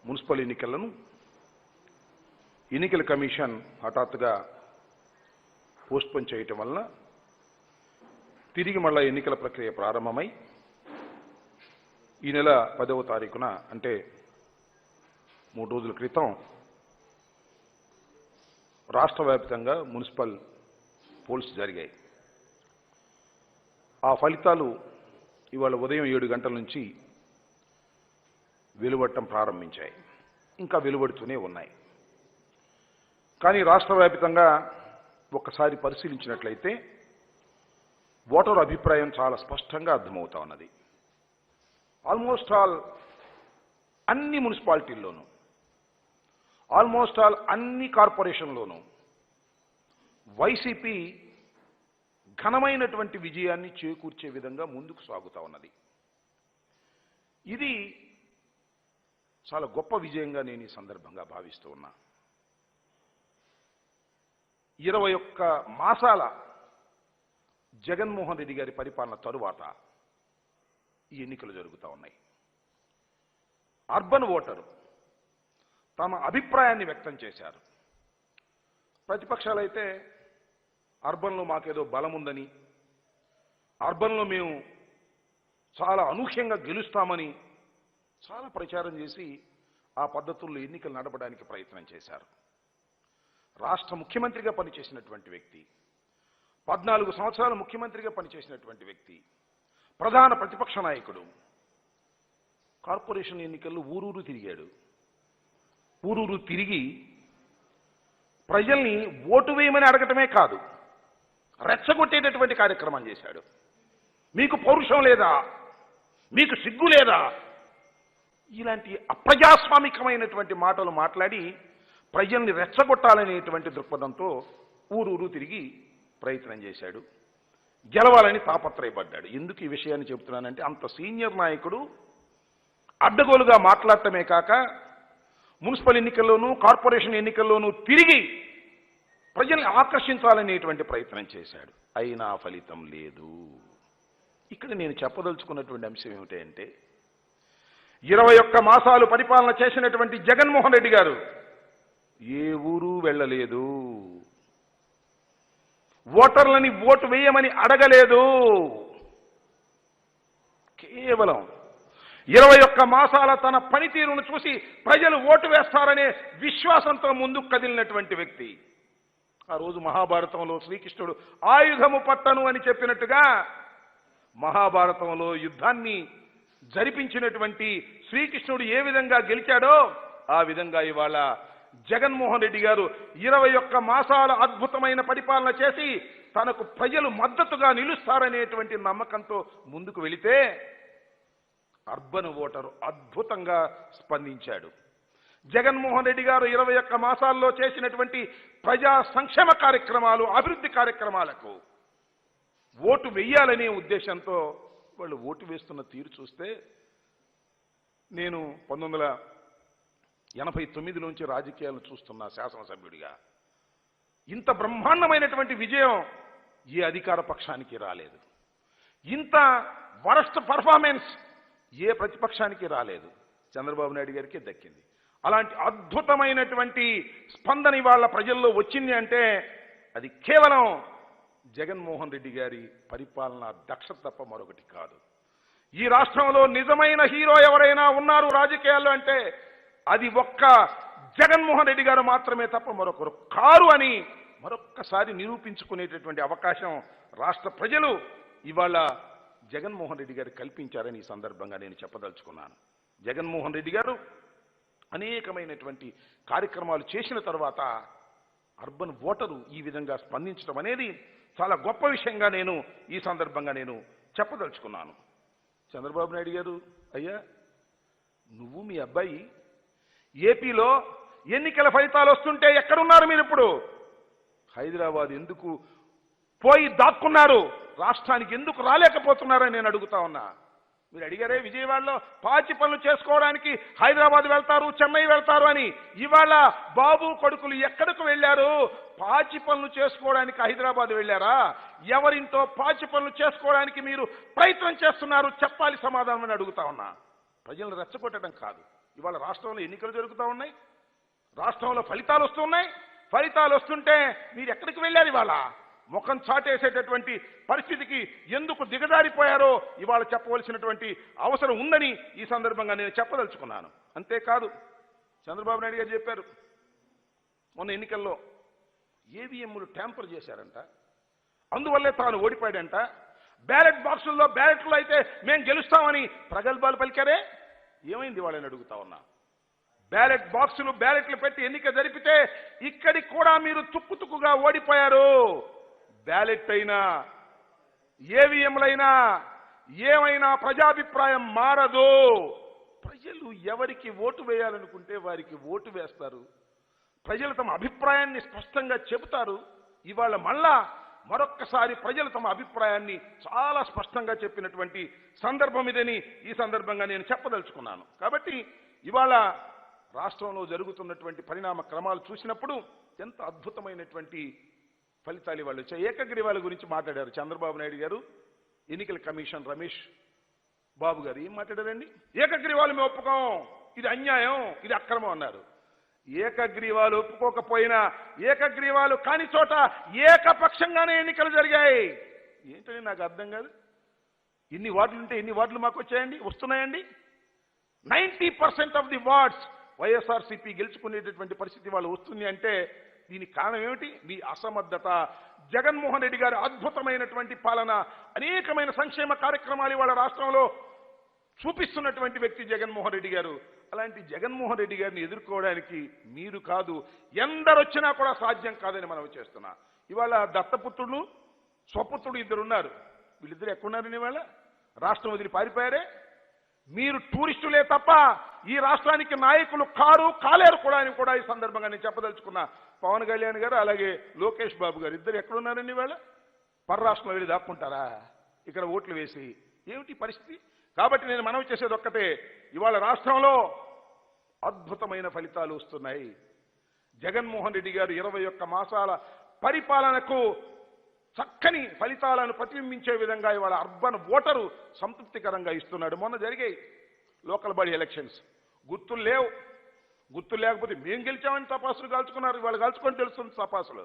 Municipal ఎన్నికలను ఎన్నికల commission హఠాత్తుగా పోస్ట్పోన్ చేయటం వలన తిరిగి మళ్ళా ఎన్నికల ప్రక్రియ ప్రారంభమై ఈ నెల 10వ తారీఖున అంటే 3 రోజుల క్రితం రాష్ట్ర వ్యాప్తంగా మున్సిపల్ పోల్స్ జరిగాయి. ఆ ఫలితాలు ఇవాళ ఉదయం 7 గంటల నుంచి వెలువడటం ప్రారంభించాయి. ఇంకా వెలువడుతూనే ఉన్నాయి. కానీ రాష్ట్ర వ్యాప్తంగా ఒక్కసారి పరిశీలించినట్లయితే ఓటర్ అభిప్రాయం చాలా స్పష్టంగా అర్థమవుతా ఉన్నది. ఆల్మోస్ట్ ఆల్ అన్ని మున్సిపాలిటీల్లోనూ, ఆల్మోస్ట్ ఆల్ అన్ని కార్పొరేషన్లోనూ వైసీపీ ఘనమైనటువంటి విజయాన్ని చేకూర్చే విధంగా ముందుకు సాగుతా ఉన్నది. ఇది చాలా గొప్ప విజయంగా నేను ఈ సందర్భంగా భావిస్తూ ఉన్నా. 21 మాసాల జగన్మోహన్ రెడ్డి గారి పరిపాలన తరువాత ఈ ఎన్నికలు జరుగుతూ ఉన్నాయి. అర్బన్ ఓటరు తమ అభిప్రాయాన్ని వ్యక్తం చేశారు. ప్రతిపక్షాలైతే అర్బన్లో మాకేదో బలం ఉందని, అర్బన్లో మేము చాలా అనూహ్యంగా గెలుస్తామని చాలా ప్రచారం చేసి ఆ పద్ధతుల్లో ఎన్నికలు నడపడానికి ప్రయత్నం చేశారు. రాష్ట్ర ముఖ్యమంత్రిగా పనిచేసినటువంటి వ్యక్తి, 14 సంవత్సరాలు ముఖ్యమంత్రిగా పనిచేసినటువంటి వ్యక్తి, ప్రధాన ప్రతిపక్ష నాయకుడు కార్పొరేషన్ ఎన్నికల్లో ఊరూరు తిరిగాడు. ఊరూరు తిరిగి ప్రజల్ని ఓటు వేయమని అడగటమే కాదు, రెచ్చగొట్టేటటువంటి కార్యక్రమం చేశాడు. మీకు పౌరుషం లేదా, మీకు సిగ్గు లేదా, ఇలాంటి అప్రజాస్వామికమైనటువంటి మాటలు మాట్లాడి ప్రజల్ని రెచ్చగొట్టాలనేటువంటి దృక్పథంతో ఊరూరు తిరిగి ప్రయత్నం చేశాడు. గెలవాలని తాపత్రయపడ్డాడు. ఎందుకు ఈ విషయాన్ని చెబుతున్నానంటే, అంత సీనియర్ నాయకుడు అడ్డగోలుగా మాట్లాడటమే కాక మున్సిపల్ ఎన్నికల్లోనూ కార్పొరేషన్ ఎన్నికల్లోనూ తిరిగి ప్రజల్ని ఆకర్షించాలనేటువంటి ప్రయత్నం చేశాడు. అయినా ఫలితం లేదు. ఇక్కడ నేను చెప్పదలుచుకున్నటువంటి అంశం ఏమిటంటే, 21 మాసాలు పరిపాలన చేసినటువంటి జగన్మోహన్ రెడ్డి గారు ఏ ఊరు వెళ్ళలేదు, ఓటర్లని ఓటు వేయమని అడగలేదు. కేవలం 21 మాసాల తన పనితీరును చూసి ప్రజలు ఓటు వేస్తారనే విశ్వాసంతో ముందుకు కదిలినటువంటి వ్యక్తి. ఆ రోజు మహాభారతంలో శ్రీకృష్ణుడు ఆయుధము పట్టను అని చెప్పినట్టుగా మహాభారతంలో యుద్ధాన్ని జరిపించినటువంటి శ్రీకృష్ణుడు ఏ విధంగా గెలిచాడో ఆ విధంగా ఇవాళ జగన్మోహన్ రెడ్డి గారు 21 మాసాల అద్భుతమైన పరిపాలన చేసి తనకు ప్రజలు మద్దతుగా నిలుస్తారనేటువంటి నమ్మకంతో ముందుకు వెళితే అర్బన్ ఓటరు అద్భుతంగా స్పందించాడు. జగన్మోహన్ రెడ్డి గారు 21 మాసాల్లో చేసినటువంటి ప్రజా సంక్షేమ కార్యక్రమాలు, అభివృద్ధి కార్యక్రమాలకు ఓటు వెయ్యాలనే ఉద్దేశంతో వాళ్ళు ఓటు వేస్తున్న తీరు చూస్తే, నేను 1989 నుంచి రాజకీయాలను చూస్తున్న శాసనసభ్యుడిగా ఇంత బ్రహ్మాండమైనటువంటి విజయం ఏ అధికార పక్షానికి రాలేదు. ఇంత వరస్ట్ పర్ఫార్మెన్స్ ఏ ప్రతిపక్షానికి రాలేదు. చంద్రబాబు నాయుడు గారికి దక్కింది. అలాంటి అద్భుతమైనటువంటి స్పందన ఇవాళ ప్రజల్లో వచ్చింది అంటే అది కేవలం జగన్మోహన్ రెడ్డి గారి పరిపాలన దక్షత తప్ప మరొకటి కాదు. ఈ రాష్ట్రంలో నిజమైన హీరో ఎవరైనా ఉన్నారు రాజకీయాల్లో అంటే అది ఒక్క జగన్మోహన్ రెడ్డి గారు మాత్రమే తప్ప మరొకరు కారు అని మరొక్కసారి నిరూపించుకునేటటువంటి అవకాశం రాష్ట్ర ప్రజలు ఇవాళ జగన్మోహన్ రెడ్డి గారు కల్పించారని ఈ సందర్భంగా నేను చెప్పదలుచుకున్నాను. జగన్మోహన్ రెడ్డి గారు అనేకమైనటువంటి కార్యక్రమాలు చేసిన తర్వాత అర్బన్ ఓటరు ఈ విధంగా స్పందించడం అనేది చాలా గొప్ప విషయంగా నేను ఈ సందర్భంగా నేను చెప్పదలుచుకున్నాను. చంద్రబాబు నాయుడు గారు, అయ్యా నువ్వు మీ అబ్బాయి ఏపీలో ఎన్నికల ఫలితాలు వస్తుంటే ఎక్కడున్నారు మీరు? ఇప్పుడు హైదరాబాద్ ఎందుకు పోయి దాక్కున్నారు? రాష్ట్రానికి ఎందుకు రాలేకపోతున్నారని నేను అడుగుతా ఉన్నా. మీరు అడిగారే విజయవాడలో పాచి పనులు చేసుకోవడానికి హైదరాబాద్ వెళ్తారు, చెన్నై వెళ్తారు అని. ఇవాళ బాబు కొడుకులు ఎక్కడికి వెళ్ళారు? పాచి పనులు చేసుకోవడానికి హైదరాబాద్ వెళ్ళారా? ఎవరింటో పాచి పనులు చేసుకోవడానికి మీరు ప్రయత్నం చేస్తున్నారు? చెప్పాలి సమాధానం అని అడుగుతా ఉన్నా. ప్రజలను రెచ్చగొట్టడం కాదు, ఇవాళ రాష్ట్రంలో ఎన్నికలు జరుగుతూ ఉన్నాయి, రాష్ట్రంలో ఫలితాలు వస్తున్నాయి. ఫలితాలు వస్తుంటే మీరు ఎక్కడికి వెళ్ళారు? ఇవాళ ముఖం చాటేసేటటువంటి పరిస్థితికి ఎందుకు దిగజారిపోయారో ఇవాళ చెప్పవలసినటువంటి అవసరం ఉందని ఈ సందర్భంగా నేను చెప్పదలుచుకున్నాను. అంతేకాదు, చంద్రబాబు నాయుడు గారు చెప్పారు మొన్న ఎన్నికల్లో ఈవీఎంలు ట్యాంపర్ చేశారంట, అందువల్లే తాను ఓడిపోయాడంట. బ్యాలెట్ బాక్సుల్లో బ్యాలెట్లు అయితే మేము గెలుస్తామని ప్రగల్భాలు పలికారే. ఏమైంది వాళ్ళని అడుగుతా ఉన్నా. బ్యాలెట్ బాక్సులు బ్యాలెట్లు పెట్టి ఎన్నిక జరిపితే ఇక్కడికి కూడా మీరు తుక్కుతుక్కుగా ఓడిపోయారు. బ్యాలెట్ అయినా ఏవిఎంలైనా ఏమైనా ప్రజాభిప్రాయం మారదు. ప్రజలు ఎవరికి ఓటు వేయాలనుకుంటే వారికి ఓటు వేస్తారు. ప్రజలు తమ అభిప్రాయాన్ని స్పష్టంగా చెబుతారు. ఇవాళ మళ్ళా మరొక్కసారి ప్రజలు తమ అభిప్రాయాన్ని చాలా స్పష్టంగా చెప్పినటువంటి సందర్భం ఇదని ఈ సందర్భంగా నేను చెప్పదలుచుకున్నాను. కాబట్టి ఇవాళ రాష్ట్రంలో జరుగుతున్నటువంటి పరిణామ క్రమాలు చూసినప్పుడు ఎంత అద్భుతమైనటువంటి ఫలితాలు ఇవాళ వచ్చాయి. ఏకగ్రీవాల గురించి మాట్లాడారు చంద్రబాబు నాయుడు గారు, ఎన్నికల కమిషన్ రమేష్ బాబు గారు ఏం మాట్లాడారండి? ఏకగ్రీవాలు మేము ఒప్పుకోం, ఇది అన్యాయం, ఇది అక్రమం అన్నారు. ఏకగ్రీవాలు ఒప్పుకోకపోయినా ఏకగ్రీవాలు కాని చోట ఏకపక్షంగానే ఎన్నికలు జరిగాయి. ఏంటని నాకు అర్థం కాదు. ఇన్ని వార్డులు ఉంటే ఎన్ని వార్డులు మాకు వచ్చాయండి, వస్తున్నాయండి? 90% ఆఫ్ ది వార్డ్స్ వైఎస్ఆర్సీపీ గెలుచుకునేటటువంటి పరిస్థితి వాళ్ళు వస్తుంది అంటే దీనికి కారణం ఏమిటి? మీ అసమర్థత. జగన్మోహన్ రెడ్డి గారి అద్భుతమైనటువంటి పాలన, అనేకమైన సంక్షేమ కార్యక్రమాలు ఇవాళ రాష్ట్రంలో చూపిస్తున్నటువంటి వ్యక్తి జగన్మోహన్ రెడ్డి గారు. అలాంటి జగన్మోహన్ రెడ్డి గారిని ఎదుర్కోవడానికి మీరు కాదు, ఎందరొచ్చినా కూడా సాధ్యం కాదని మనం చేస్తున్నా. ఇవాళ దత్తపుత్రుడు స్వపుత్రుడు ఇద్దరున్నారు. వీళ్ళిద్దరు ఎక్కడున్నారని ఇవాళ రాష్ట్రం వదిలి పారిపోయారే. మీరు టూరిస్టులే తప్ప ఈ రాష్ట్రానికి నాయకులు కాలేరు కూడా అని కూడా ఈ సందర్భంగా నేను చెప్పదలుచుకున్నా. పవన్ కళ్యాణ్ గారు అలాగే లోకేష్ బాబు గారు ఇద్దరు ఎక్కడున్నారని ఇవాళ పరరాష్ట్రంలో వెళ్ళి దాక్కుంటారా ఇక్కడ ఓట్లు వేసి? ఏమిటి పరిస్థితి? కాబట్టి నేను మనవి చేసేది ఒక్కటే, ఇవాళ రాష్ట్రంలో అద్భుతమైన ఫలితాలు వస్తున్నాయి. జగన్మోహన్ రెడ్డి గారు 21 మాసాల పరిపాలనకు చక్కని ఫలితాలను ప్రతిబింబించే విధంగా ఇవాళ అర్బన్ ఓటరు సంతృప్తికరంగా ఇస్తున్నాడు. మొన్న జరిగాయి లోకల్ బాడీ ఎలక్షన్స్, గుర్తులు లేవు. గుర్తులు లేకపోతే మేము గెలిచామని తపాసులు కాల్చుకున్నారు. ఇవాళ కాల్చుకొని తెలుస్తుంది తపాసులు.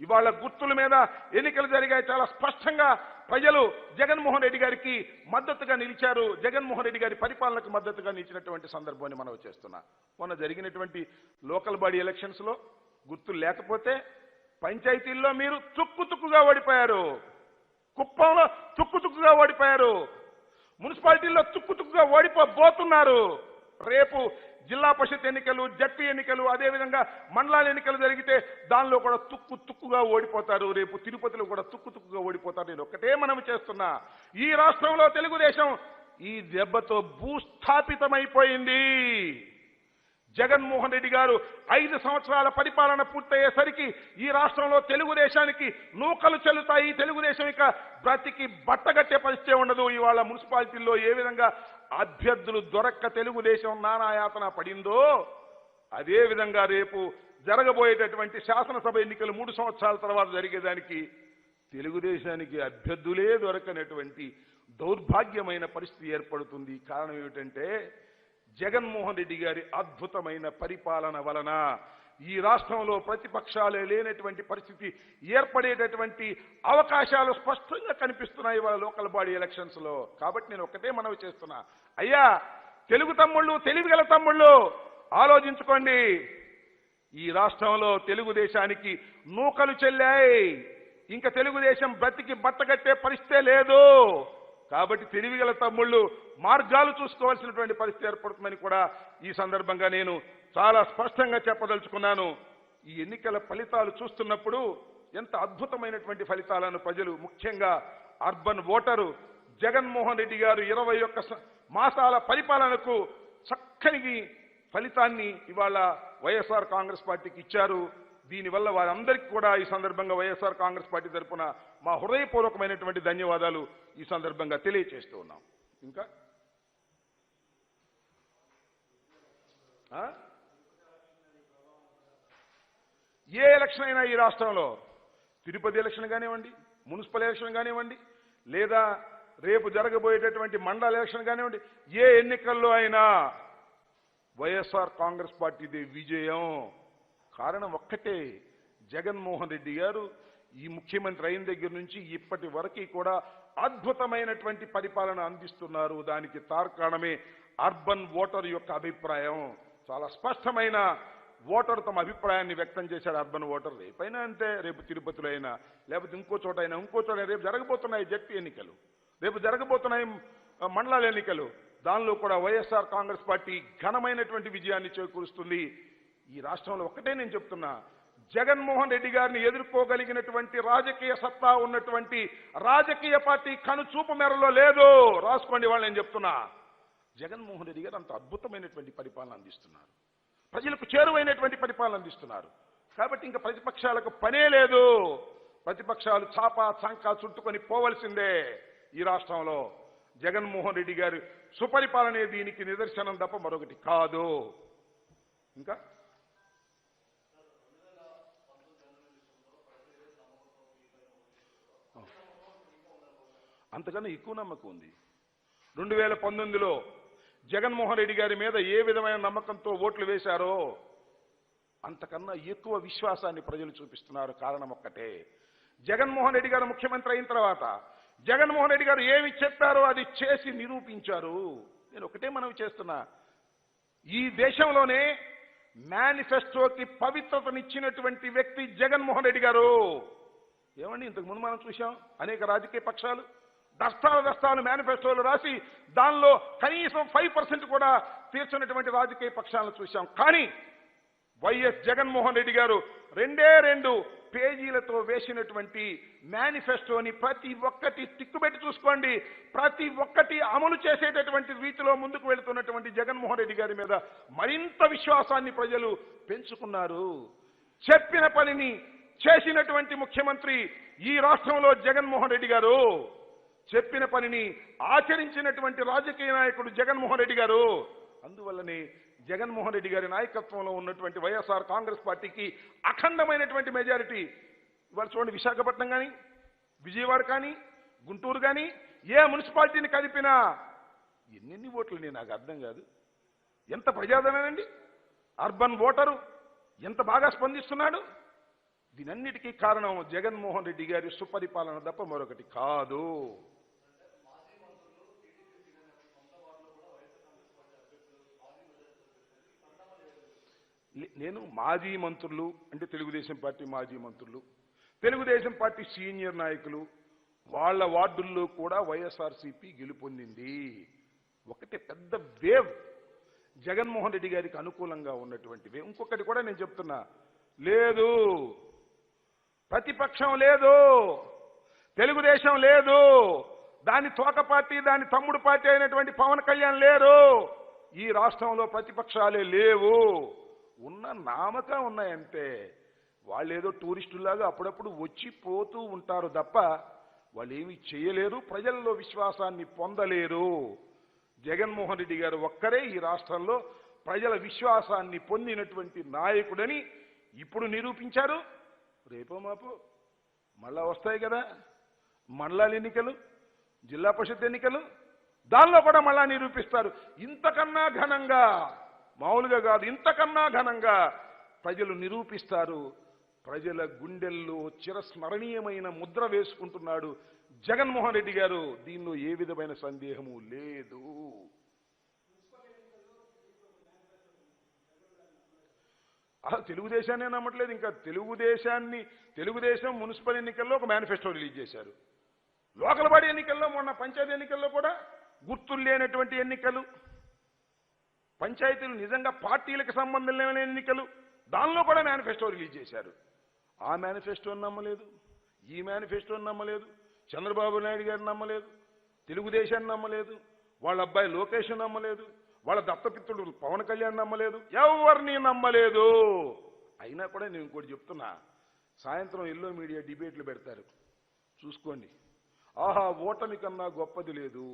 ఇవాళ గుర్తుల మీద ఎన్నికలు జరిగాయి. చాలా స్పష్టంగా ప్రజలు జగన్మోహన్ రెడ్డి గారికి మద్దతుగా నిలిచారు. జగన్మోహన్ రెడ్డి గారి పరిపాలనకు మద్దతుగా నిలిచినటువంటి సందర్భాన్ని మనం చేస్తున్నా. మొన్న జరిగినటువంటి లోకల్ బాడీ ఎలక్షన్స్ లో గుర్తులు లేకపోతే పంచాయతీల్లో మీరు తుక్కుతుక్కుగా ఓడిపోయారు. కుప్పంలో తుక్కుతుక్కుగా ఓడిపోయారు. మున్సిపాలిటీల్లో తుక్కుతుక్కుగా ఓడిపోబోతున్నారు. రేపు జిల్లా పరిషత్ ఎన్నికలు, జడ్పీ ఎన్నికలు, అదేవిధంగా మండలాల ఎన్నికలు జరిగితే దానిలో కూడా తుక్కుగా ఓడిపోతారు. రేపు తిరుపతిలో కూడా తుక్కుగా ఓడిపోతారు. నేను ఒక్కటే మనం చేస్తున్నా, ఈ రాష్ట్రంలో తెలుగుదేశం ఈ దెబ్బతో భూస్థాపితమైపోయింది. జగన్మోహన్ రెడ్డి గారు 5 సంవత్సరాల పరిపాలన పూర్తయ్యేసరికి ఈ రాష్ట్రంలో తెలుగుదేశానికి నూకలు చెల్లుతాయి. తెలుగుదేశం ఇక బ్రతికి బట్టగట్టే పరిస్థితి ఉండదు. ఇవాళ మున్సిపాలిటీల్లో ఏ విధంగా అభ్యర్థులు దొరక్క తెలుగుదేశం నానాయాతన పడిందో అదే విధంగా రేపు జరగబోయేటటువంటి శాసనసభ ఎన్నికలు 3 సంవత్సరాల తర్వాత జరిగేదానికి తెలుగుదేశానికి అభ్యర్థులే దొరకనటువంటి దౌర్భాగ్యమైన పరిస్థితి ఏర్పడుతుంది. కారణం ఏమిటంటే జగన్మోహన్ రెడ్డి గారి అద్భుతమైన పరిపాలన వలన ఈ రాష్ట్రంలో ప్రతిపక్షాలే లేనటువంటి పరిస్థితి ఏర్పడేటటువంటి అవకాశాలు స్పష్టంగా కనిపిస్తున్నాయి ఇవాళ లోకల్ బాడీ ఎలక్షన్స్ లో. కాబట్టి నేను ఒక్కటే మనవి చేస్తున్నా, అయ్యా తెలుగు తమ్ముళ్ళు, తెలివిగల తమ్ముళ్ళు ఆలోచించుకోండి. ఈ రాష్ట్రంలో తెలుగుదేశానికి నూకలు చెల్లాయి. ఇంకా తెలుగుదేశం బ్రతికి బట్టగట్టే పరిస్థితే లేదు. కాబట్టి తెలివిగల తమ్ముళ్ళు మార్గాలు చూసుకోవాల్సినటువంటి పరిస్థితి ఏర్పడుతుందని కూడా ఈ సందర్భంగా నేను చాలా స్పష్టంగా చెప్పదలుచుకున్నాను. ఈ ఎన్నికల ఫలితాలు చూస్తున్నప్పుడు ఎంత అద్భుతమైనటువంటి ఫలితాలను ప్రజలు, ముఖ్యంగా అర్బన్ ఓటరు జగన్మోహన్ రెడ్డి గారు 21 మాసాల పరిపాలనకు చక్కని ఫలితాన్ని ఇవాళ వైఎస్ఆర్ కాంగ్రెస్ పార్టీకి ఇచ్చారు. దీనివల్ల వారందరికీ కూడా ఈ సందర్భంగా వైఎస్ఆర్ కాంగ్రెస్ పార్టీ తరఫున మా హృదయపూర్వకమైనటువంటి ధన్యవాదాలు ఈ సందర్భంగా తెలియజేస్తూ ఉన్నాం. ఇంకా ఏ ఎలక్షన్ అయినా ఈ రాష్ట్రంలో, తిరుపతి ఎలక్షన్ కానివ్వండి, మున్సిపల్ ఎలక్షన్ కానివ్వండి, లేదా రేపు జరగబోయేటటువంటి మండల ఎలక్షన్ కానివ్వండి, ఏ ఎన్నికల్లో అయినా వైఎస్ఆర్ కాంగ్రెస్ పార్టీదే విజయం. కారణం ఒక్కటే, జగన్మోహన్ రెడ్డి గారు ఈ ముఖ్యమంత్రి అయిన దగ్గర నుంచి ఇప్పటి వరకు కూడా అద్భుతమైనటువంటి పరిపాలన అందిస్తున్నారు. దానికి తార్కాణమే అర్బన్ ఓటర్ యొక్క అభిప్రాయం. చాలా స్పష్టమైన ఓటర్ తమ అభిప్రాయాన్ని వ్యక్తం చేశాడు. అర్బన్ ఓటర్ రేపైనా అంతే, రేపు తిరుపతిలో అయినా, లేకపోతే ఇంకో చోట అయినా, ఇంకో చోట రేపు జరగబోతున్నాయి జడ్పీ ఎన్నికలు, రేపు జరగబోతున్నాయి మండలాల ఎన్నికలు. దానిలో కూడా వైఎస్ఆర్ కాంగ్రెస్ పార్టీ ఘనమైనటువంటి విజయాన్ని చేకూరుస్తుంది. ఈ రాష్ట్రంలో ఒక్కటే నేను చెప్తున్నా, జగన్మోహన్ రెడ్డి గారిని ఎదుర్కోగలిగినటువంటి రాజకీయ సత్తా ఉన్నటువంటి రాజకీయ పార్టీ కనుచూపు మేరలో లేదు. రాసుకోండి వాళ్ళు, నేను చెప్తున్నా. జగన్మోహన్ రెడ్డి గారు అంత అద్భుతమైనటువంటి పరిపాలన అందిస్తున్నారు, ప్రజలకు చేరువైనటువంటి పరిపాలన అందిస్తున్నారు. కాబట్టి ఇంకా ప్రతిపక్షాలకు పనే లేదు. ప్రతిపక్షాలు చాపా చంకా చుట్టుకొని పోవలసిందే. ఈ రాష్ట్రంలో జగన్మోహన్ రెడ్డి గారి సుపరిపాలనే దీనికి నిదర్శనం తప్ప మరొకటి కాదు. ఇంకా అంతకన్నా ఎక్కువ నమ్మకం ఉంది. 2019లో జగన్మోహన్ రెడ్డి గారి మీద ఏ విధమైన నమ్మకంతో ఓట్లు వేశారో అంతకన్నా ఎక్కువ విశ్వాసాన్ని ప్రజలు చూపిస్తున్నారు. కారణం ఒక్కటే, జగన్మోహన్ రెడ్డి గారు ముఖ్యమంత్రి అయిన తర్వాత జగన్మోహన్ రెడ్డి గారు ఏమి చెప్పారో అది చేసి నిరూపించారు. నేను ఒకటే మనవి చేస్తున్నా, ఈ దేశంలోనే మేనిఫెస్టోకి పవిత్రతనిచ్చినటువంటి వ్యక్తి జగన్మోహన్ రెడ్డి గారు. ఏమండి, ఇంతకు ముందు మనం చూశాం అనేక రాజకీయ పక్షాలు దస్తాలు మేనిఫెస్టోలు రాసి దానిలో కనీసం 5% కూడా తీర్చినటువంటి రాజకీయ పక్షాలను చూశాం. కానీ వైఎస్ జగన్మోహన్ రెడ్డి గారు 2 పేజీలతో వేసినటువంటి మేనిఫెస్టోని ప్రతి ఒక్కటి తిక్కుబెట్టి చూసుకోండి. ప్రతి ఒక్కటి అమలు చేసేటటువంటి రీతిలో ముందుకు వెళుతున్నటువంటి జగన్మోహన్ రెడ్డి గారి మీద మరింత విశ్వాసాన్ని ప్రజలు పెంచుకున్నారు. చెప్పిన పనిని చేసినటువంటి ముఖ్యమంత్రి ఈ రాష్ట్రంలో జగన్మోహన్ రెడ్డి గారు. చెప్పిన పనిని ఆచరించినటువంటి రాజకీయ నాయకుడు జగన్మోహన్ రెడ్డి గారు. అందువల్లనే జగన్మోహన్ రెడ్డి గారి నాయకత్వంలో ఉన్నటువంటి వైఎస్ఆర్ కాంగ్రెస్ పార్టీకి అఖండమైనటువంటి మెజారిటీ. ఇవాళ చూడండి, విశాఖపట్నం కానీ, విజయవాడ కానీ, గుంటూరు కానీ, ఏ మున్సిపాలిటీని కలిపినా ఎన్ని ఓట్లు నాకు అర్థం కాదు. ఎంత ప్రజాదరణండి, అర్బన్ ఓటరు ఎంత బాగా స్పందిస్తున్నాడు. దీనన్నిటికీ కారణం జగన్మోహన్ రెడ్డి గారి సుపరిపాలన తప్ప మరొకటి కాదు. నేను మాజీ మంత్రులు అంటే తెలుగుదేశం పార్టీ మాజీ మంత్రులు, తెలుగుదేశం పార్టీ సీనియర్ నాయకులు, వాళ్ళ వార్డుల్లో కూడా వైఎస్ఆర్సీపీ గెలుపొందింది. ఒకటి పెద్ద వేవ్ జగన్మోహన్ రెడ్డి గారికి అనుకూలంగా ఉన్నటువంటి వేవ్. ఇంకొకటి కూడా నేను చెప్తున్నా, లేదు, ప్రతిపక్షం లేదు, తెలుగుదేశం లేదు, దాని తోక పార్టీ దాని తమ్ముడు పార్టీ అయినటువంటి పవన్ కళ్యాణ్ లేరు. ఈ రాష్ట్రంలో ప్రతిపక్షాలే లేవు. ఉన్న నామక ఉన్నాయంతే. వాళ్ళు ఏదో టూరిస్టులాగా అప్పుడప్పుడు వచ్చి పోతూ ఉంటారు తప్ప వాళ్ళు ఏమీ చేయలేరు, ప్రజల్లో విశ్వాసాన్ని పొందలేరు. జగన్మోహన్ రెడ్డి గారు ఒక్కరే ఈ రాష్ట్రంలో ప్రజల విశ్వాసాన్ని పొందినటువంటి నాయకుడని ఇప్పుడు నిరూపించారు. రేపో మాపో మళ్ళా వస్తాయి కదా మండలాల ఎన్నికలు, జిల్లా పరిషత్ ఎన్నికలు, దానిలో కూడా మళ్ళా నిరూపిస్తారు. ఇంతకన్నా ఘనంగా, మామూలుగా కాదు, ఇంతకన్నా ఘనంగా ప్రజలు నిరూపిస్తారు. ప్రజల గుండెల్లో చిరస్మరణీయమైన ముద్ర వేసుకుంటున్నాడు జగన్మోహన్ రెడ్డి గారు. దీనిలో ఏ విధమైన సందేహము లేదు. అసలు తెలుగుదేశాన్ని నమ్మట్లేదు. ఇంకా తెలుగుదేశం మున్సిపల్ ఎన్నికల్లో ఒక మేనిఫెస్టో రిలీజ్ చేశారు. లోకల్ బాడీ ఎన్నికల్లో, మొన్న పంచాయతీ ఎన్నికల్లో కూడా గుర్తులు లేనటువంటి ఎన్నికలు, పంచాయతీలు నిజంగా పార్టీలకు సంబంధం లేని ఎన్నికలు, దానిలో కూడా మేనిఫెస్టో రిలీజ్ చేశారు. ఆ మేనిఫెస్టోని నమ్మలేదు, ఈ మేనిఫెస్టోని నమ్మలేదు, చంద్రబాబు నాయుడు గారిని నమ్మలేదు, తెలుగుదేశాన్ని నమ్మలేదు, వాళ్ళ అబ్బాయి లోకేష్ నమ్మలేదు, వాళ్ళ దత్తపిత్రుడు పవన్ కళ్యాణ్ నమ్మలేదు, ఎవరిని నమ్మలేదు. అయినా కూడా నేను ఇంకోటి చెప్తున్నా, సాయంత్రం ఎల్లో మీడియా డిబేట్లు పెడతారు, చూసుకోండి. ఆహా, ఓటమి కన్నా గొప్పది లేదు,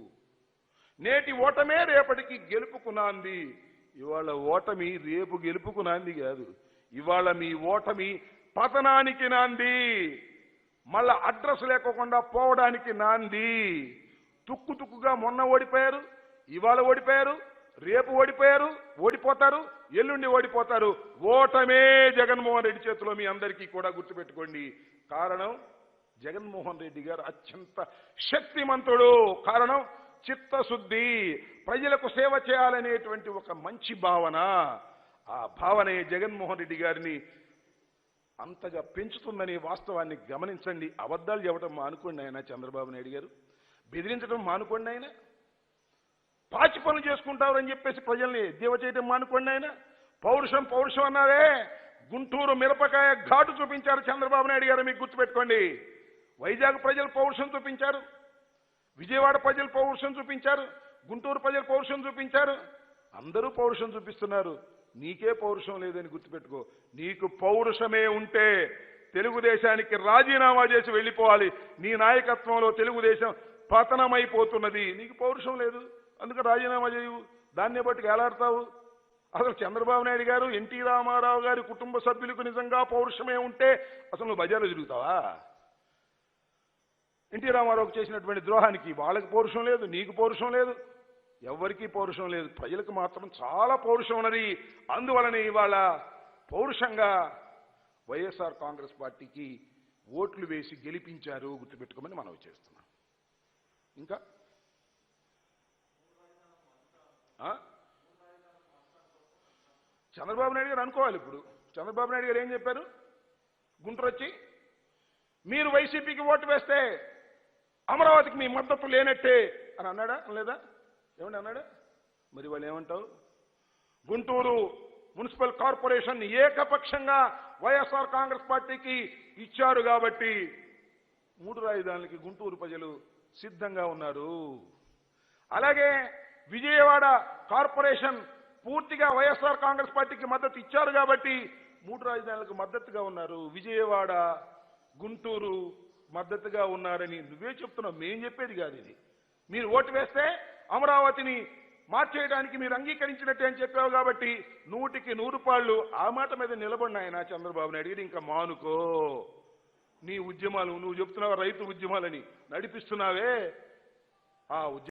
నేటి ఓటమే రేపటికి గెలుపుకు నాంది. ఇవాళ ఓటమి రేపు గెలుపుకు నాంది కాదు, ఇవాళ మీ ఓటమి పతనానికి నాంది, మళ్ళా అడ్రస్ లేకోకుండా పోవడానికి నాంది. తుక్కుగా మొన్న ఓడిపోయారు, ఇవాళ ఓడిపోయారు, రేపు ఓడిపోతారు, ఎల్లుండి ఓడిపోతారు. ఓటమే జగన్మోహన్ రెడ్డి చేతిలో. మీ అందరికీ కూడా గుర్తుపెట్టుకోండి. కారణం జగన్మోహన్ రెడ్డి గారు అత్యంత శక్తిమంతుడు. కారణం చిత్తశుద్ధి, ప్రజలకు సేవ చేయాలనేటువంటి ఒక మంచి భావన. ఆ భావనే జగన్మోహన్ రెడ్డి గారిని అంతగా పెంచుతుందనే వాస్తవాన్ని గమనించండి. అబద్ధాలు చెప్పడం మానుకోండి ఆయన చంద్రబాబు నాయుడు గారు, బెదిరించడం మానుకోండి ఆయన, పాచి పనులు చేసుకుంటారని చెప్పేసి ప్రజల్ని ఎద్దేవా చేయడం మానుకోండి ఆయన. పౌరుషం అన్నారే, గుంటూరు మిరపకాయ ఘాటు చూపించారు చంద్రబాబు నాయుడు గారు, మీకు గుర్తుపెట్టుకోండి. వైజాగ్ ప్రజలు పౌరుషం చూపించారు, విజయవాడ ప్రజలు పౌరుషం చూపించారు, గుంటూరు ప్రజలు పౌరుషం చూపించారు. అందరూ పౌరుషం చూపిస్తున్నారు, నీకే పౌరుషం లేదని గుర్తుపెట్టుకో. నీకు పౌరుషమే ఉంటే తెలుగుదేశానికి రాజీనామా చేసి వెళ్ళిపోవాలి. నీ నాయకత్వంలో తెలుగుదేశం పతనమైపోతున్నది. నీకు పౌరుషం లేదు, అందుకే రాజీనామా చేయవు. దాన్నే బట్టి ఏలాడతావు. అసలు చంద్రబాబు నాయుడు గారు, ఎన్టీ రామారావు గారి కుటుంబ సభ్యులకు నిజంగా పౌరుషమే ఉంటే అసలు నువ్వు బజార్లో తిరుగుతావా? ఎన్టీ రామారావుకు చేసినటువంటి ద్రోహానికి వాళ్ళకి పౌరుషం లేదు, నీకు పౌరుషం లేదు, ఎవరికీ పౌరుషం లేదు. ప్రజలకు మాత్రం చాలా పౌరుషం ఉన్నది. అందువలన ఇవాళ పౌరుషంగా వైఎస్ఆర్ కాంగ్రెస్ పార్టీకి ఓట్లు వేసి గెలిపించారు. గుర్తుపెట్టుకోమని మనం చేస్తున్నాం. ఇంకా చంద్రబాబు నాయుడు గారు అనుకోవాలి. ఇప్పుడు చంద్రబాబు నాయుడు గారు ఏం చెప్పారు? గుంటూరు వచ్చి మీరు వైసీపీకి ఓటు వేస్తే అమరావతికి మీ మద్దతు లేనట్టే అని అన్నాడా లేదా? ఏమండి అన్నాడా? మరి వాళ్ళు ఏమంటావు? గుంటూరు మున్సిపల్ కార్పొరేషన్ ఏకపక్షంగా వైఎస్ఆర్ కాంగ్రెస్ పార్టీకి ఇచ్చారు కాబట్టి 3 రాజధానులకి గుంటూరు ప్రజలు సిద్ధంగా ఉన్నారు. అలాగే విజయవాడ కార్పొరేషన్ పూర్తిగా వైఎస్ఆర్ కాంగ్రెస్ పార్టీకి మద్దతు ఇచ్చారు కాబట్టి 3 రాజధానులకు మద్దతుగా ఉన్నారు. విజయవాడ, గుంటూరు మద్దతుగా ఉన్నారని నువ్వే చెప్తున్నావు, మేం చెప్పేది కాదు ఇది. మీరు ఓటు వేస్తే అమరావతిని మార్చేయడానికి మీరు అంగీకరించినట్టే అని చెప్పావు కాబట్టి 100కి 100 పాళ్ళు ఆ మాట మీద నిలబడిన ఆయన చంద్రబాబు నాయుడు గారు. ఇంకా మానుకో నీ ఉద్యమాలు. నువ్వు చెప్తున్నావు రైతు ఉద్యమాలని నడిపిస్తున్నావే, ఆ ఉద్యమం